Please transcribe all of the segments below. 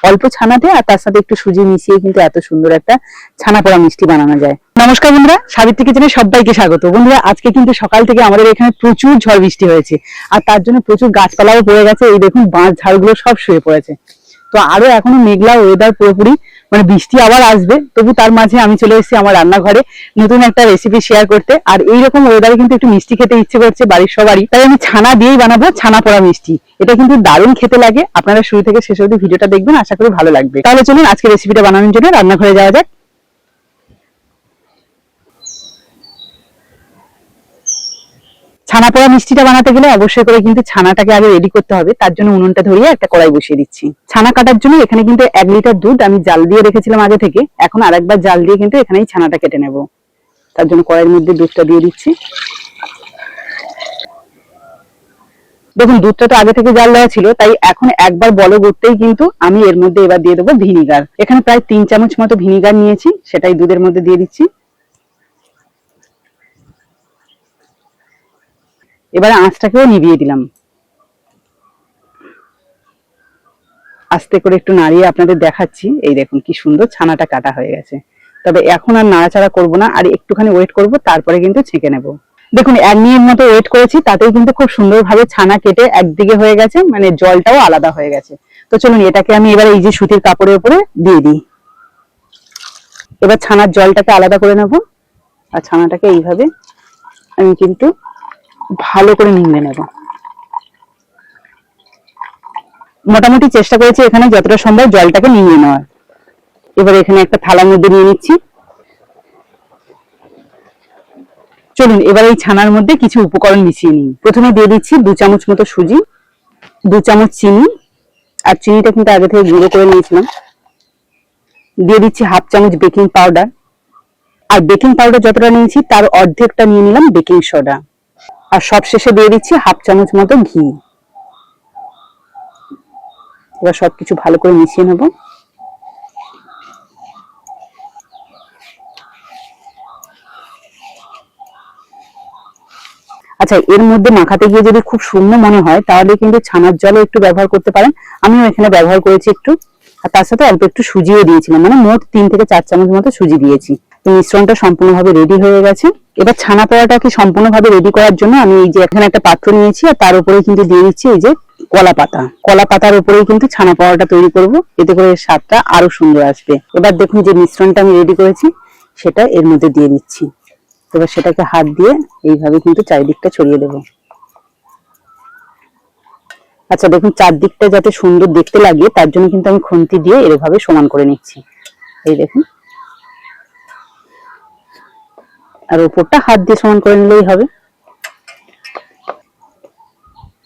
অল্প ছানাতে আর তার সাথে একটু সুজি মিশিয়ে কিন্তু এত সুন্দর একটা ছানা পোড়া মিষ্টি বানানো যায়। নমস্কার বন্ধুরা, সাবিত্রী কিচেনে সবাইকে স্বাগত। বন্ধুরা, আজকে কিন্তু সকাল থেকে আমাদের এখানে প্রচুর ঝড় বৃষ্টি হয়েছে, আর তার জন্য প্রচুর গাছপালাও পড়ে গেছে। এই দেখুন, বাঁশ ঝাড়গুলো সব শুয়ে পড়েছে। তো আরো এখনো মেঘলা ওয়েদার, পুরোপুরি মানে বৃষ্টি আবার আসবে। তবু তার মাঝে আমি চলে এসেছি আমার রান্নাঘরে নতুন একটা রেসিপি শেয়ার করতে। আর এইরকম ওয়েদারে কিন্তু একটু মিষ্টি খেতে ইচ্ছে করছে বাড়ির সবারই, তাই আমি ছানা দিয়েই বানাবো ছানা পোড়া মিষ্টি। এটা কিন্তু দারুণ খেতে লাগে। আপনারা শুরু থেকে শেষ অবধি ভিডিওটা দেখবেন, আশা করি ভালো লাগবে। তাহলে চলুন আজকে রেসিপিটা বানানোর জন্য রান্নাঘরে যাওয়া যাক। ছানা পোড়া মিষ্টিটা বানাতে গেলে অবশ্যই করে কিন্তু ছানাটাকে আগে রেডি করতে হবে। তার জন্য উনুনটা ধরিয়ে একটা কড়াই বসিয়ে দিচ্ছি। ছানা কাটার জন্য এখানে কিন্তু 1 লিটার দুধ আমি জাল দিয়ে রেখেছিলাম আগে থেকে। এখন আরেকবার জাল দিয়ে কিন্তু এখানেই ছানাটা কেটে নেব। তার জন্য কড়াইয়ের মধ্যে দুধটা দিয়ে দিচ্ছি। দেখুন, দুধটা তো আগে থেকে জাল দেওয়া ছিল, তাই এখন একবার বলক উঠতেই কিন্তু আমি এর মধ্যে এবার দিয়ে দেবো ভিনিগার। এখানে প্রায় 3 চামচ মতো ভিনিগার নিয়েছি, সেটাই দুধের মধ্যে দিয়ে দিচ্ছি। এবারে আঁচটাকেও নিভিয়ে দিলাম। আস্তে করে একটু নাড়িয়ে আপনাদের দেখাচ্ছি। এই দেখুন কি সুন্দর ছানাটা কাটা হয়ে গেছে। তবে এখন আর নাড়াচাড়া করব না, আর একটুখানি ওয়েট করব, তারপরে কিন্তু ছেঁকে নেব। দেখুন, 1 মিনিট মতো ওয়েট করেছি, তাতেই কিন্তু খুব সুন্দরভাবে ছানা কেটে একদিকে হয়ে গেছে, মানে জলটাও আলাদা হয়ে গেছে। তো চলুন এটাকে আমি এবার এই যে সুতির কাপড়ের উপরে দিয়ে দিই। এবার ছানার জলটাকে আলাদা করে নেব, আর ছানাটাকে এইভাবে আমি কিন্তু ভালো করে নিংড়ে নেব। মোটামুটি চেষ্টা করেছি এখানে যতটা সম্ভব জলটাকে নিংড়ে নেওয়ার। এবার এখানে একটা থালার মধ্যে নিয়ে নিচ্ছি। চলুন এবার এই ছানার মধ্যে কিছু উপকরণ মিশিয়ে নিই। প্রথমে দিয়ে দিচ্ছি 2 চামচ মতো সুজি, 2 চামচ চিনি, আর চিনিটা কিন্তু আগে থেকে গুঁড়ো করে নিয়েছিলাম। দিয়ে দিচ্ছি 1/2 চামচ বেকিং পাউডার, আর বেকিং পাউডার যতটা নিয়েছি তার অর্ধেকটা নিয়ে নিলাম বেকিং সোডা, আর সবশেষে দিয়ে দিচ্ছি 1/2 চামচ মতো ঘি। এবার সবকিছু ভালো করে মিশিয়ে নেব। আচ্ছা, এর মধ্যে মাখাতে গিয়ে যদি খুব শুকনো মনে হয় তাহলে কিন্তু ছানার জলও একটু ব্যবহার করতে পারেন। আমিও এখানে ব্যবহার করেছি একটু, আর তার সাথে অল্প একটু সুজিও দিয়েছিলাম, মানে মোট 3 থেকে 4 চামচ মতো সুজি দিয়েছি। তো মিশ্রণটা সম্পূর্ণভাবে রেডি হয়ে গেছে। এবার ছানা পোড়াটাকে সম্পূর্ণভাবে রেডি করার জন্য আমি এই যে এখানে একটা পাত্র নিয়েছি, আর তার উপরে কিন্তু দিয়ে দিচ্ছি এই যে কলা পাতা। কলা পাতার উপরেই কিন্তু ছানা পোড়াটা তৈরি করব, এতে করে স্বাদটা আরো সুন্দর আসবে। এবার দেখুন যে মিশ্রণটা আমি রেডি করেছি সেটা এর মধ্যে দিয়ে দিচ্ছি। এবার সেটাকে হাত দিয়ে এইভাবে কিন্তু চারিদিকটা ছড়িয়ে দেব। আচ্ছা দেখুন, চারদিকটা যাতে সুন্দর দেখতে লাগে তার জন্য কিন্তু আমি খুন্তি দিয়ে এভাবে সমান করে নিচ্ছি। এই দেখুন, আর উপরটা হাত দিয়ে সমান করে নিলেই হবে।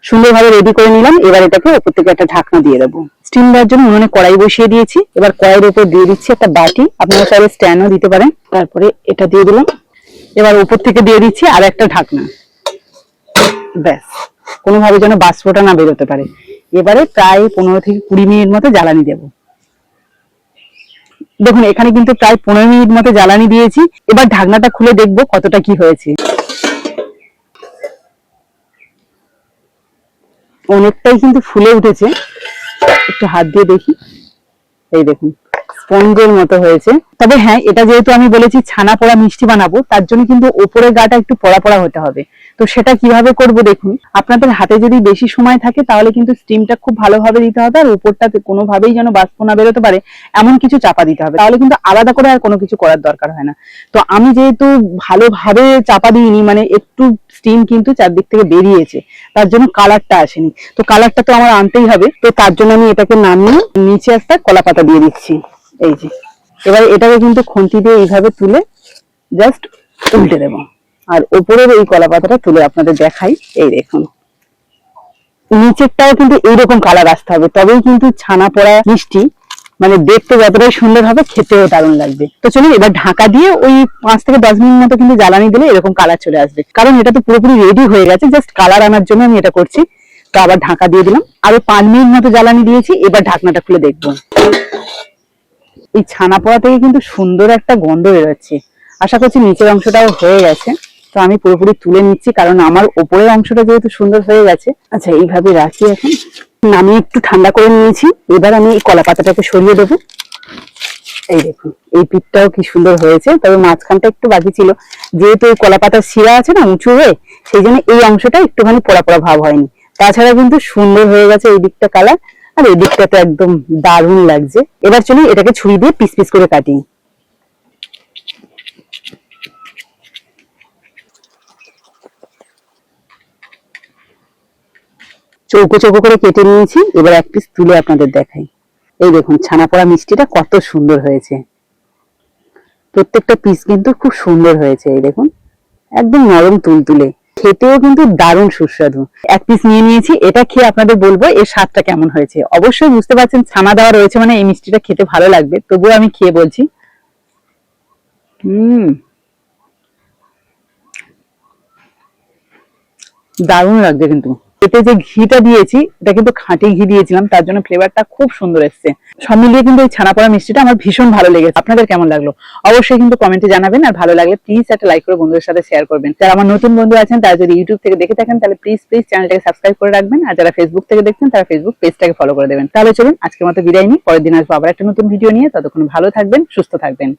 সুন্দরভাবে রেডি করে নিলাম। এবার এটাকে উপর থেকে একটা ঢাকনা দিয়ে দেবো। স্টিম দেওয়ার জন্য উনুনে কড়াই বসিয়ে দিয়েছি। এবার কড়াইয়ের উপর দিয়ে দিচ্ছি একটা বাটি, আপনারা চাইলে স্ট্যান্ডও দিতে পারেন। তারপরে এটা দিয়ে দিলাম। এবার উপর থেকে দিয়ে দিচ্ছি আর একটা ঢাকনা। ব্যাস, কোনোভাবে যেন বাষ্পটা না বেরোতে পারে। এবারে প্রায় 15 থেকে 20 মিনিট মতো জ্বালানি দেব। দেখুন, এখানে কিন্তু প্রায় 15 মিনিট মতো জ্বালানি দিয়েছি। এবার ঢাকনাটা খুলে দেখবো কতটা কি হয়েছে। অনেকটাই কিন্তু ফুলে উঠেছে, একটু হাত দিয়ে দেখি। এই দেখুন, স্পঞ্জের মতো হয়েছে। তবে হ্যাঁ, এটা যেহেতু আমি বলেছি ছানা পোড়া মিষ্টি বানাবো, তার জন্য কিন্তু ওপরের গাটা একটু পোড়া পোড়া হতে হবে। তো সেটা কিভাবে করব দেখুন। আপনাদের হাতে যদি বেশি সময় থাকে তাহলে কিন্তু স্টিমটা খুব ভালোভাবে দিতে হবে, আর উপরটাতে কোনোভাবেই যেন বাষ্প না বেরোতে পারে এমন কিছু চাপা দিতে হবে। তাহলে কিন্তু আলাদা করে আর কোনো কিছু করার দরকার হয় না। তো আমি যেহেতু ভালোভাবে চাপা দিইনি, মানে একটু স্টিম কিন্তু চারদিক থেকে বেরিয়েছে, তার জন্য কালারটা আসেনি। তো কালারটা তো আমার আনতেই হবে। তো তার জন্য আমি এটাকে নামিয়ে নিচে একটা কলা পাতা দিয়ে দিচ্ছি। এই যে, এবার এটাকে কিন্তু খুন্তি দিয়ে এইভাবে তুলে জাস্ট উল্টে দেব, আর উপরের এই কলা পাতাটা তুলে আপনাদের দেখাই। এই দেখুন, নিচেরটাও কিন্তু এইরকম কালার আসতে হবে, তবেই কিন্তু ছানা পোড়া মিষ্টি মানে দেখতে যতটাই সুন্দর হবে, খেতেও দারুণ লাগবে। তো চলুন এবার ঢাকা দিয়ে ওই 5 থেকে 10 মিনিট মতো কিন্তু জ্বালানি দিলে এরকম কালার চলে আসবে। কারণ এটা তো পুরোপুরি রেডি হয়ে গেছে, জাস্ট কালার আনার জন্য আমি এটা করছি। তো আবার ঢাকা দিয়ে দিলাম, আরো 5 মিনিট মতো জ্বালানি দিয়েছি। এবার ঢাকনাটা খুলে দেখবো। এই ছানা পোড়া থেকে কিন্তু সুন্দর একটা গন্ধ বেরোচ্ছে। আশা করছি নিচের অংশটাও হয়ে গেছে। তো আমি পুরোপুরি তুলে নিচ্ছি, কারণ আমার ওপরের অংশটা যেহেতু সুন্দর হয়ে গেছে। আচ্ছা, এইভাবে রাখি এখন। নামিয়ে একটু ঠান্ডা করে নিয়েছি। এবার আমি এই কলা পাতাটাকে সরিয়ে দেবো। এই দেখুন এই পিঠটাও কি সুন্দর হয়েছে, তবে মাঝখানটা একটু বাকি ছিল, যেহেতু এই কলা পাতার শিরা আছে না উঁচু হয়ে, সেই জন্য এই অংশটা একটুখানি পোড়া পোড়া ভাব হয়নি। তাছাড়া কিন্তু সুন্দর হয়ে গেছে এই দিকটা কালার, আর এই দিকটা তো একদম দারুণ লাগছে। এবার চলুন এটাকে ছুরি দিয়ে পিস পিস করে কাটি। চৌকো চৌকো করে কেটে নিয়েছি। এবার এক পিস তুলে আপনাদের দেখাই। এই দেখুন ছানা পোড়া মিষ্টিটা কত সুন্দর হয়েছে। প্রত্যেকটা পিস কিন্তু খুব সুন্দর হয়েছে। এই দেখুন একদম নরম তুলতুলে, খেতেও কিন্তু দারুণ সুস্বাদু। এক পিস নিয়ে নিয়েছি, এটা খেয়ে আপনাদের বলবো এর স্বাদটা কেমন হয়েছে। অবশ্যই বুঝতে পারছেন ছানা দেওয়া রয়েছে মানে এই মিষ্টিটা খেতে ভালো লাগবে, তবুও আমি খেয়ে বলছি। দারুণ লাগছে। কিন্তু এতে যে ঘিটা দিয়েছি এটা কিন্তু খাঁটি ঘি দিয়েছিলাম, তার জন্য ফ্লেভারটা খুব সুন্দর এসছে। সব মিলিয়ে কিন্তু এই ছানা পোড়া মিষ্টিটা আমার ভীষণ ভালো লেগেছে। আপনাদের কেমন লাগলো অবশ্যই কিন্তু কমেন্টে জানাবেন, আর ভালো লাগলে প্লিজ একটা লাইক করে বন্ধুদের সাথে শেয়ার করবেন। যারা আমার নতুন বন্ধু আছেন তারা যদি ইউটিউব থেকে দেখে থাকেন তাহলে প্লিজ চ্যানেলটাকে সাবস্ক্রাইব করে রাখবেন, আর যারা ফেসবুক থেকে দেখছেন তারা ফেসবুক পেজটাকে ফলো করে দেবেন। তাহলে চলুন আজকের মতো বিদায় নিই, পরের দিন আসবো আবার একটা নতুন ভিডিও নিয়ে। ততক্ষণ ভালো থাকবেন, সুস্থ থাকবেন।